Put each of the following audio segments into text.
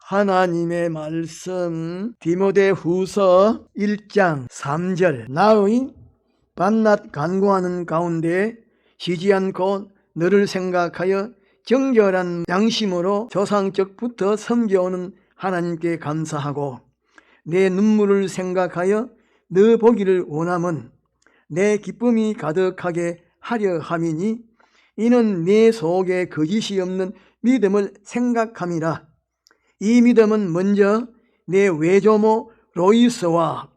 하나님의 말씀 디모데후서 1장 3절 나의 밤낮 간구하는 가운데 쉬지 않고 너를 생각하여 정결한 양심으로 조상적부터 섬겨오는 하나님께 감사하고 내 눈물을 생각하여 너 보기를 원함은 내 기쁨이 가득하게 하려 함이니 이는 내 속에 거짓이 없는 믿음을 생각함이라. 이 믿음은 먼저 내 외조모 로이스와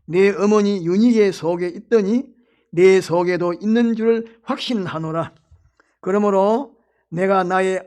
내 어머니 유니게 속에 있더니 내 속에도 있는 줄을 확신하노라. 그러므로 내가 나의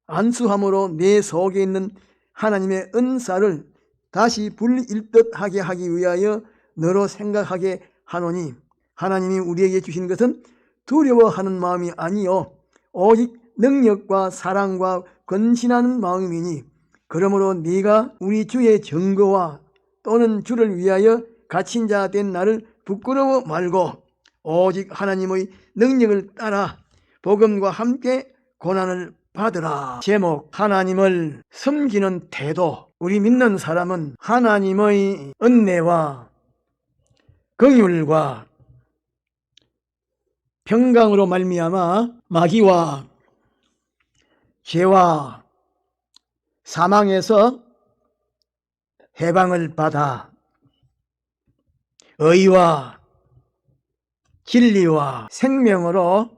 안수함으로 내 속에 있는 하나님의 은사를 다시 불일듯 하게 하기 위하여 너로 생각하게 하노니 하나님이 우리에게 주신 것은 두려워하는 마음이 아니요 오직 능력과 사랑과 근신하는 마음이니 그러므로 네가 우리 주의 증거와 또는 주를 위하여 갇힌 자 된 나를 부끄러워 말고 오직 하나님의 능력을 따라 복음과 함께 고난을 받으라. 제목 하나님을 섬기는 태도. 우리 믿는 사람은 하나님의 은혜와 긍휼과 평강으로 말미암아 마귀와 죄와 사망에서 해방을 받아 의와 진리와 생명으로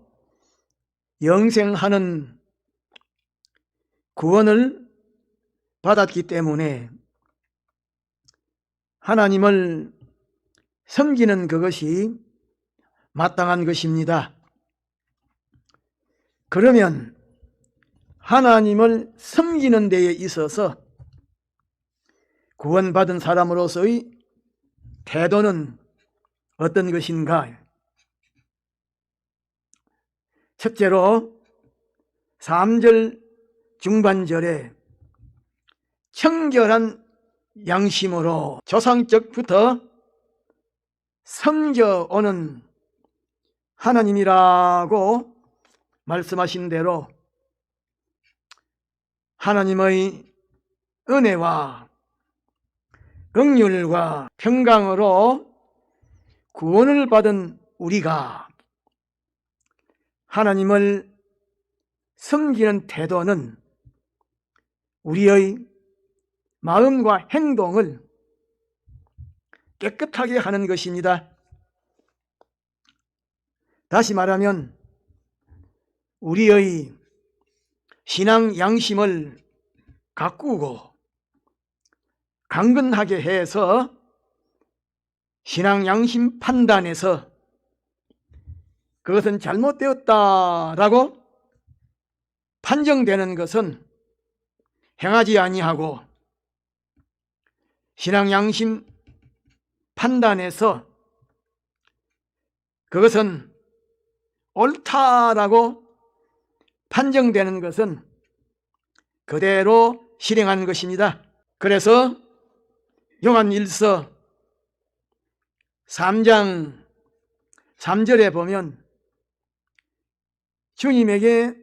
영생하는 구원을 받았기 때문에 하나님을 섬기는 그것이 마땅한 것입니다. 그러면 하나님을 섬기는 데에 있어서 구원받은 사람으로서의 태도는 어떤 것인가? 첫째로 3절 중반절에 청결한 양심으로 조상적부터 섬겨오는 하나님이라고 말씀하신 대로 하나님의 은혜와 긍휼과 평강으로 구원을 받은 우리가 하나님을 섬기는 태도는 우리의 마음과 행동을 깨끗하게 하는 것입니다. 다시 말하면 우리의 신앙 양심을 가꾸고 강건하게 해서 신앙 양심 판단에서 그것은 잘못되었다라고 판정되는 것은 행하지 아니하고 신앙 양심 판단에서 그것은 옳다라고 판정되는 것은 그대로 실행한 것입니다. 그래서 요한일서 3장 3절에 보면 주님에게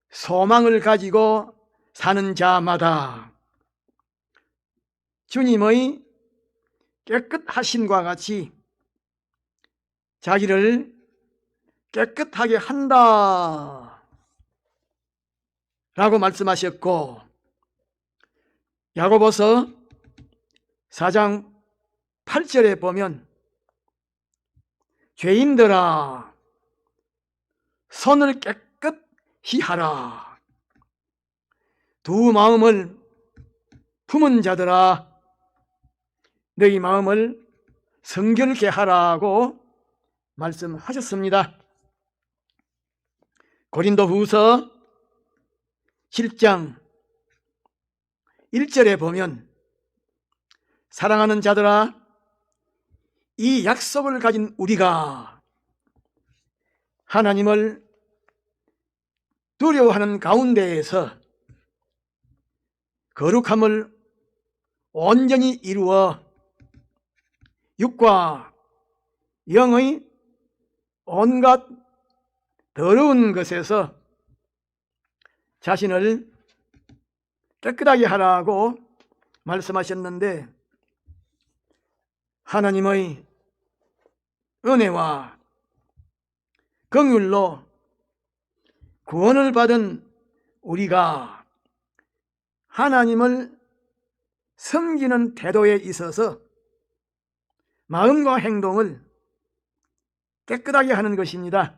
소망을 가지고 사는 자마다 주님의 깨끗하심과 같이 자기를 깨끗하게 한다 라고 말씀하셨고, 야고보서 4장 8절에 보면 죄인들아 손을 깨끗히 하라, 두 마음을 품은 자들아 너희 마음을 성결케 하라고 말씀하셨습니다. 고린도후서 7장 1절에 보면 사랑하는 자들아 이 약속을 가진 우리가 하나님을 두려워하는 가운데에서 거룩함을 온전히 이루어 육과 영의 온갖 더러운 것에서 자신을 깨끗하게 하라고 말씀하셨는데, 하나님의 은혜와 긍휼로 구원을 받은 우리가 하나님을 섬기는 태도에 있어서 마음과 행동을 깨끗하게 하는 것입니다.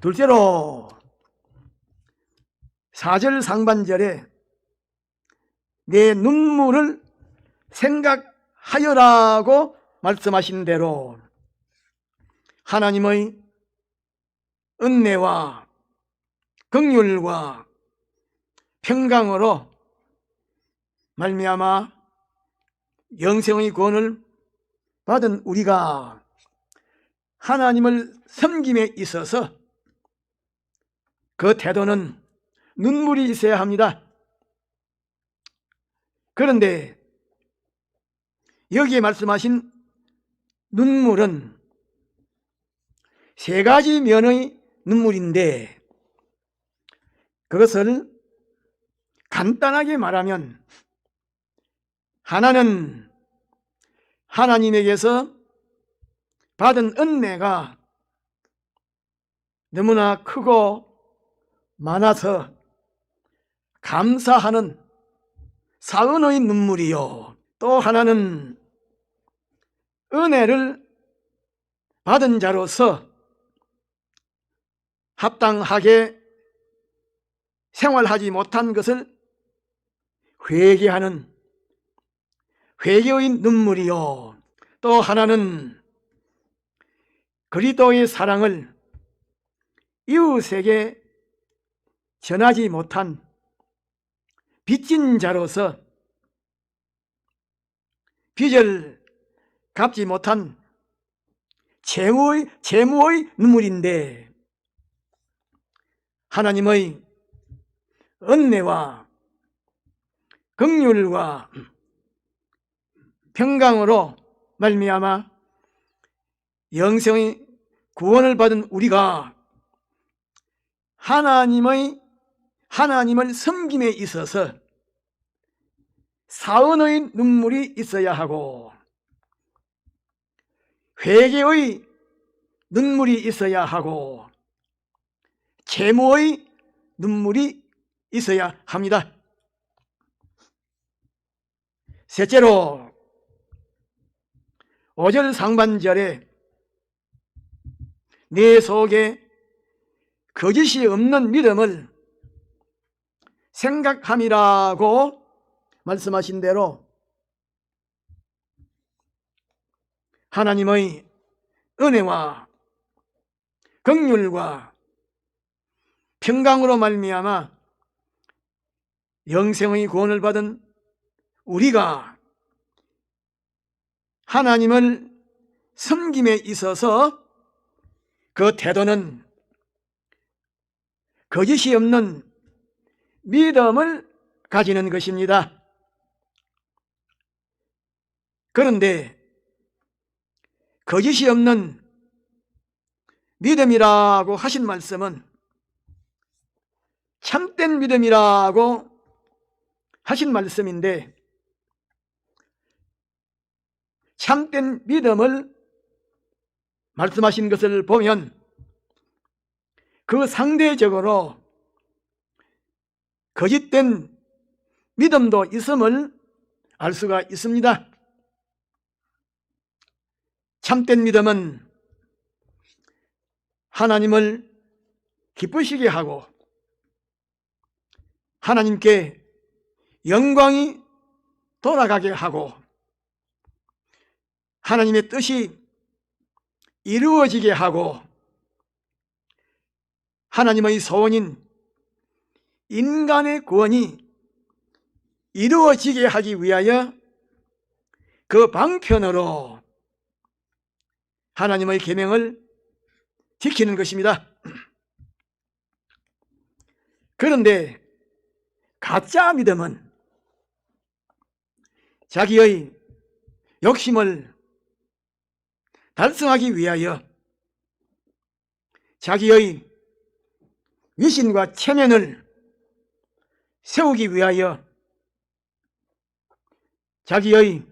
둘째로 4절 상반절에 내 눈물을 생각하여라고 말씀하신 대로 하나님의 은혜와 긍휼과 평강으로 말미암아 영생의 구원을 받은 우리가 하나님을 섬김에 있어서 그 태도는 눈물이 있어야 합니다. 그런데 여기에 말씀하신 눈물은 세 가지 면의 눈물인데, 그것을 간단하게 말하면 하나는 하나님에게서 받은 은혜가 너무나 크고 많아서 감사하는 사은의 눈물이요, 또 하나는 은혜를 받은 자로서 합당하게 생활하지 못한 것을 회개하는 회개의 눈물이요, 또 하나는 그리스도의 사랑을 이웃에게 전하지 못한 빚진 자로서 빚을 갚지 못한 채무의 눈물인데, 하나님의 은혜와 긍휼과 평강으로 말미암아 영생의 구원을 받은 우리가 하나님을 섬김에 있어서 사은의 눈물이 있어야 하고 회개의 눈물이 있어야 하고 채무의 눈물이 있어야 합니다. 셋째로 5절 상반절에 내 속에 거짓이 없는 믿음을 생각함이라고 말씀하신 대로 하나님의 은혜와 긍휼과 평강으로 말미암아 영생의 구원을 받은 우리가 하나님을 섬김에 있어서 그 태도는 거짓이 없는 믿음을 가지는 것입니다. 그런데 거짓이 없는 믿음이라고 하신 말씀은 참된 믿음이라고 하신 말씀인데, 참된 믿음을 말씀하신 것을 보면 그 상대적으로 거짓된 믿음도 있음을 알 수가 있습니다. 참된 믿음은 하나님을 기쁘시게 하고 하나님께 영광이 돌아가게 하고 하나님의 뜻이 이루어지게 하고 하나님의 소원인 인간의 구원이 이루어지게 하기 위하여 그 방편으로 하나님의 계명을 지키는 것입니다. 그런데 가짜 믿음은 자기의 욕심을 달성하기 위하여 자기의 위신과 체면을 세우기 위하여, 자기의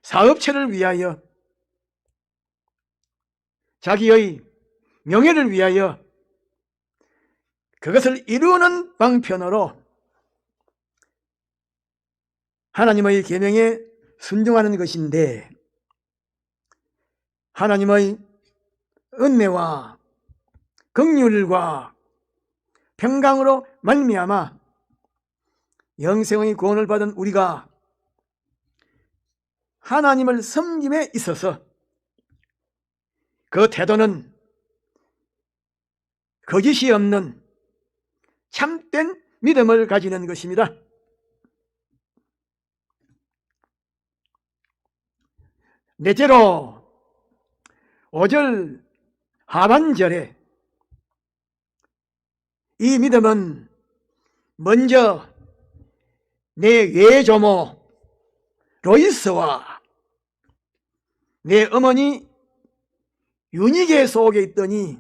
사업체를 위하여, 자기의 명예를 위하여 그것을 이루는 방편으로 하나님의 계명에 순종하는 것인데, 하나님의 은혜와 긍휼과 평강으로 말미암아 영생의 구원을 받은 우리가 하나님을 섬김에 있어서 그 태도는 거짓이 없는 참된 믿음을 가지는 것입니다. 넷째로 5절 하반절에 이 믿음은 먼저 내 외조모 로이스와 내 어머니 유니게 속에 있더니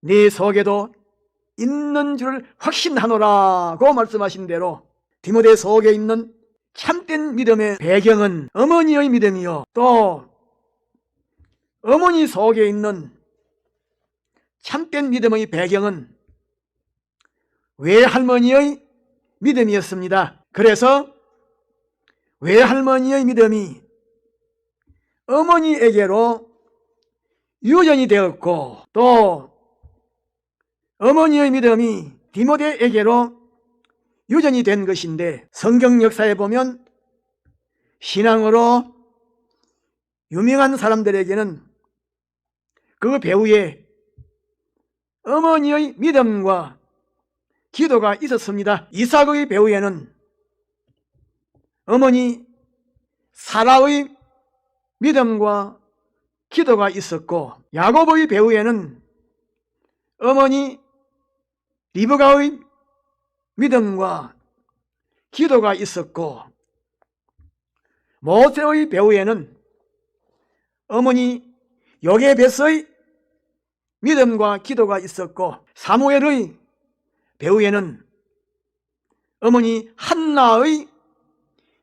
네 속에도 있는 줄 확신하노라고 말씀하신 대로 디모데 속에 있는 참된 믿음의 배경은 어머니의 믿음이요, 또 어머니 속에 있는 참된 믿음의 배경은 외할머니의 믿음이었습니다. 그래서 외할머니의 믿음이 어머니에게로 유전이 되었고, 또 어머니의 믿음이 디모데에게로 유전이 된 것인데, 성경 역사에 보면 신앙으로 유명한 사람들에게는 그 배후에 어머니의 믿음과 기도가 있었습니다. 이삭의 배후에는 어머니 사라의 믿음과 기도가 있었고, 야곱의 배후에는 어머니 리브가의 믿음과 기도가 있었고, 모세의 배후에는 어머니 요게벳의 믿음과 기도가 있었고, 사무엘의 배후에는 어머니 한나의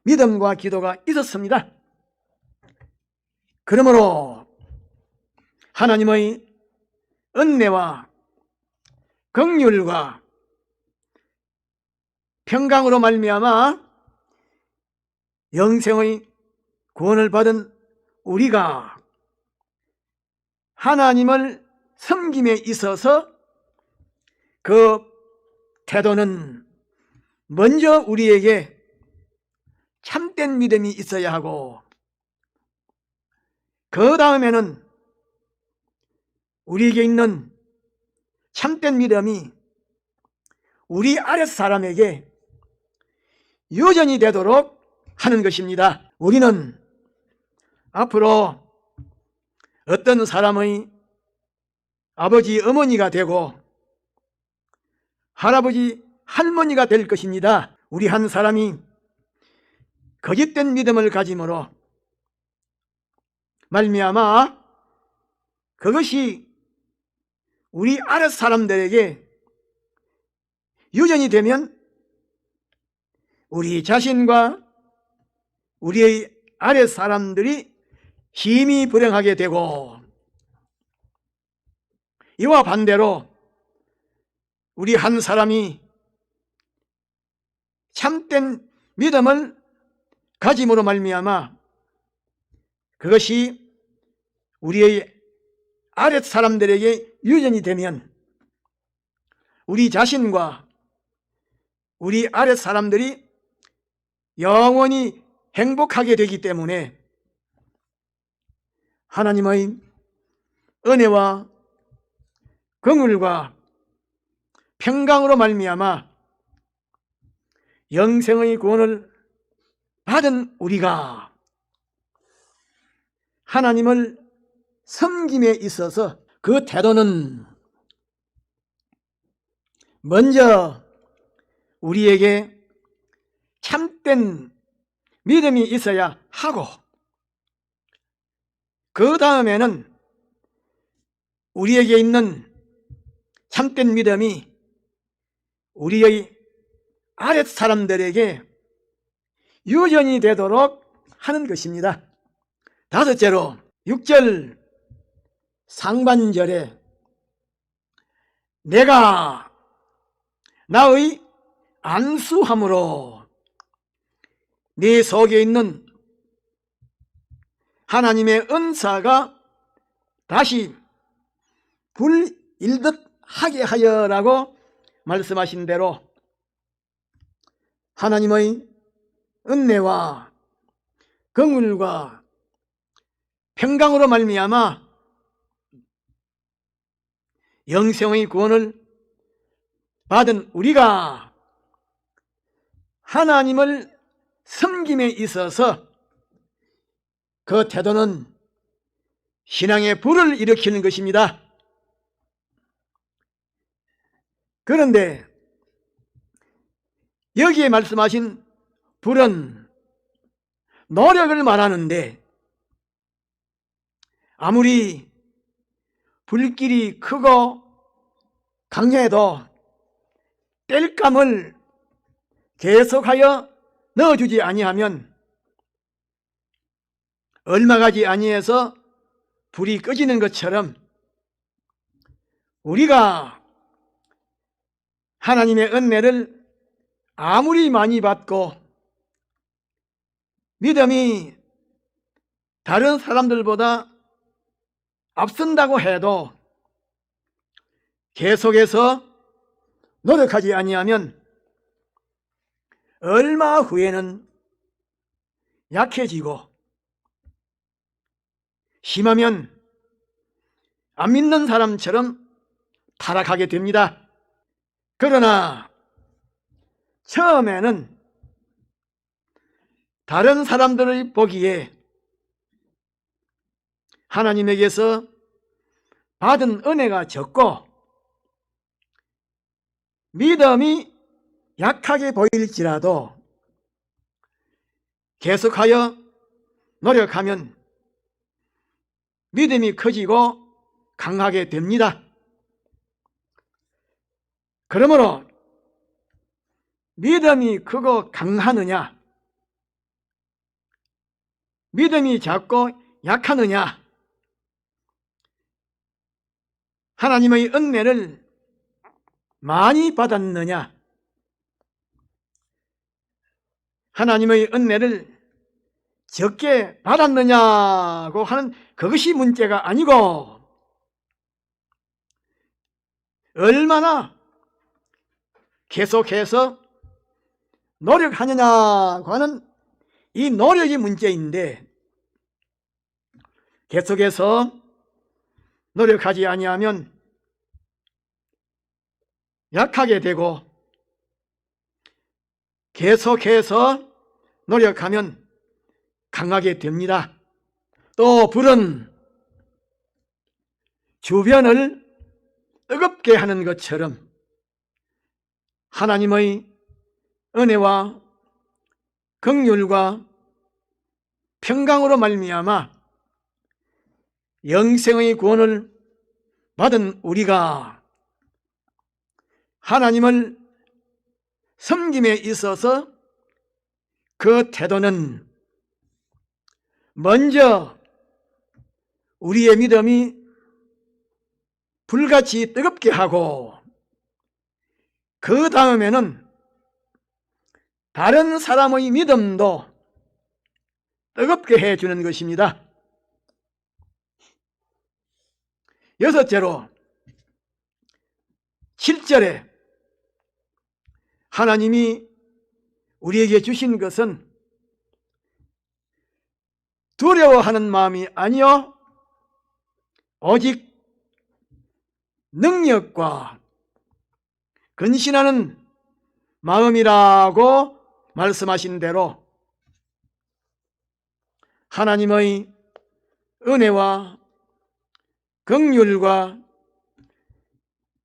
믿음과 기도가 있었습니다. 그러므로 하나님의 은혜와 긍휼과 평강으로 말미암아 영생의 구원을 받은 우리가 하나님을 섬김에 있어서 그 태도는 먼저 우리에게 참된 믿음이 있어야 하고, 그 다음에는 우리에게 있는 참된 믿음이 우리 아랫 사람에게 유전이 되도록 하는 것입니다. 우리는 앞으로 어떤 사람의 아버지 어머니가 되고 할아버지 할머니가 될 것입니다. 우리 한 사람이 거짓된 믿음을 가짐으로 말미암아 그것이 우리 아랫 사람들에게 유전이 되면 우리 자신과 우리의 아랫 사람들이 힘이 불행하게 되고, 이와 반대로 우리 한 사람이 참된 믿음을 가짐으로 말미암아 그것이 우리의 아랫 사람들에게 유전이 되면 우리 자신과 우리 아랫 사람들이 영원히 행복하게 되기 때문에 하나님의 은혜와 긍휼과 평강으로 말미암아 영생의 구원을 받은 우리가 하나님을 섬김에 있어서 그 태도는 먼저 우리에게 참된 믿음이 있어야 하고, 그 다음에는 우리에게 있는 참된 믿음이 우리의 아랫 사람들에게 유전이 되도록 하는 것입니다. 다섯째로 6절 상반절에 내가 나의 안수함으로 네 속에 있는 하나님의 은사가 다시 불일듯 하게 하여라고 말씀하신 대로 하나님의 은혜와 긍휼과 평강으로 말미암아 영생의 구원을 받은 우리가 하나님을 섬김에 있어서 그 태도는 신앙의 불을 일으키는 것입니다. 그런데 여기에 말씀하신 불은 노력을 말하는데 아무리 불길이 크고 강해도 땔감을 계속하여 넣어주지 아니하면 얼마 가지 아니해서 불이 꺼지는 것처럼 우리가 하나님의 은혜를 아무리 많이 받고 믿음이 다른 사람들보다 앞선다고 해도 계속해서 노력하지 아니하면 얼마 후에는 약해지고 심하면 안 믿는 사람처럼 타락하게 됩니다. 그러나 처음에는 다른 사람들의 보기에 하나님에게서 받은 은혜가 적고 믿음이 약하게 보일지라도 계속하여 노력하면 믿음이 커지고 강하게 됩니다. 그러므로 믿음이 크고 강하느냐, 믿음이 작고 약하느냐, 하나님의 은혜를 많이 받았느냐, 하나님의 은혜를 적게 받았느냐고 하는 그것이 문제가 아니고 얼마나 계속해서 노력하느냐고 하는 이 노력이 문제인데 계속해서 노력하지 아니하면 약하게 되고 계속해서 노력하면 강하게 됩니다. 또 불은 주변을 뜨겁게 하는 것처럼 하나님의 은혜와 긍휼과 평강으로 말미암아 영생의 구원을 받은 우리가 하나님을 섬김에 있어서 그 태도는 먼저 우리의 믿음이 불같이 뜨겁게 하고 그 다음에는 다른 사람의 믿음도 뜨겁게 해주는 것입니다. 여섯째로 7절에 하나님이 우리에게 주신 것은 두려워하는 마음이 아니요 오직 능력과 근신하는 마음이라고 말씀하신 대로 하나님의 은혜와 긍휼과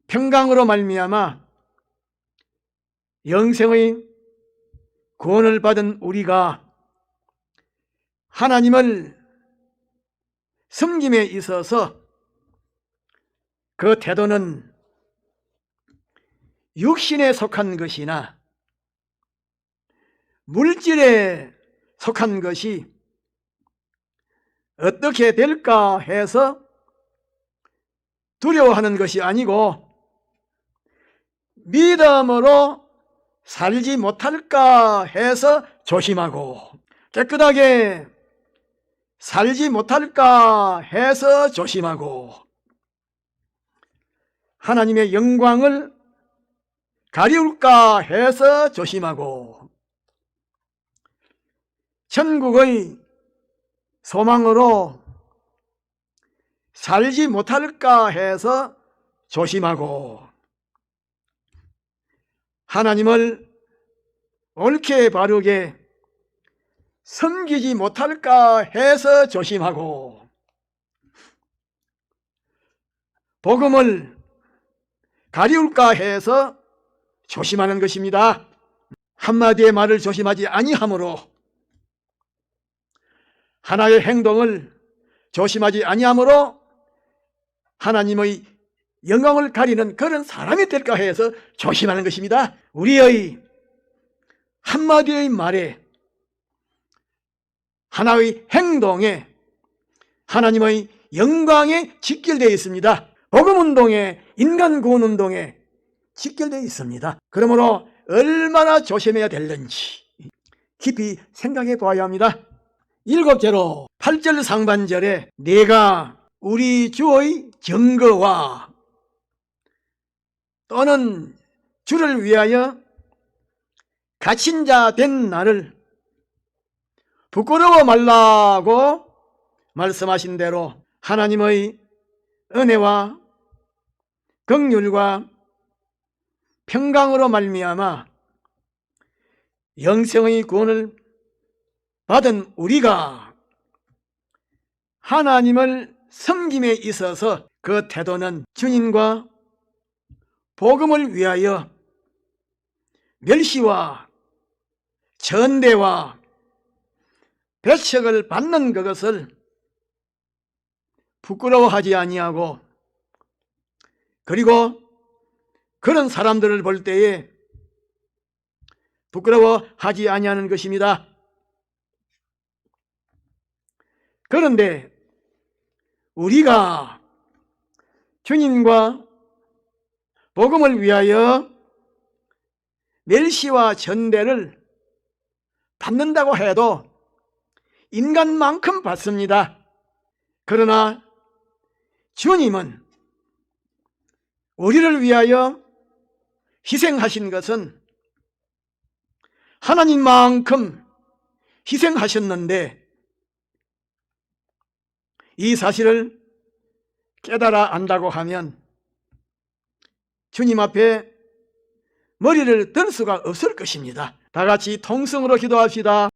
평강으로 말미암아 영생의 구원을 받은 우리가 하나님을 섬김에 있어서 그 태도는 육신에 속한 것이나 물질에 속한 것이 어떻게 될까 해서 두려워하는 것이 아니고 믿음으로 살지 못할까 해서 조심하고 깨끗하게 살지 못할까 해서 조심하고 하나님의 영광을 가리울까 해서 조심하고 천국의 소망으로 살지 못할까 해서 조심하고 하나님을 옳게 바르게 섬기지 못할까 해서 조심하고 복음을 가리울까 해서 조심하는 것입니다. 한마디의 말을 조심하지 아니함으로 하나의 행동을 조심하지 아니함으로 하나님의 영광을 가리는 그런 사람이 될까 해서 조심하는 것입니다. 우리의 한마디의 말에 하나의 행동에 하나님의 영광에 직결되어 있습니다. 복음운동에 인간 구원운동에 직결되어 있습니다. 그러므로 얼마나 조심해야 되는지 깊이 생각해 보아야 합니다. 일곱째로 8절 상반절에 내가 우리 주의 증거와 또는 주를 위하여 갇힌 자 된 나를 부끄러워 말라고 말씀하신 대로 하나님의 은혜와 긍휼과 평강으로 말미암아 영생의 구원을 받은 우리가 하나님을 섬김에 있어서 그 태도는 주님과 복음을 위하여 멸시와 전대와 배척을 받는 그것을 부끄러워하지 아니하고 그리고 그런 사람들을 볼 때에 부끄러워하지 아니하는 것입니다. 그런데 우리가 주님과 복음을 위하여 멸시와 전대를 받는다고 해도 인간만큼 받습니다. 그러나 주님은 우리를 위하여 희생하신 것은 하나님만큼 희생하셨는데 이 사실을 깨달아 안다고 하면 주님 앞에 머리를 들 수가 없을 것입니다. 다 같이 통성으로 기도합시다.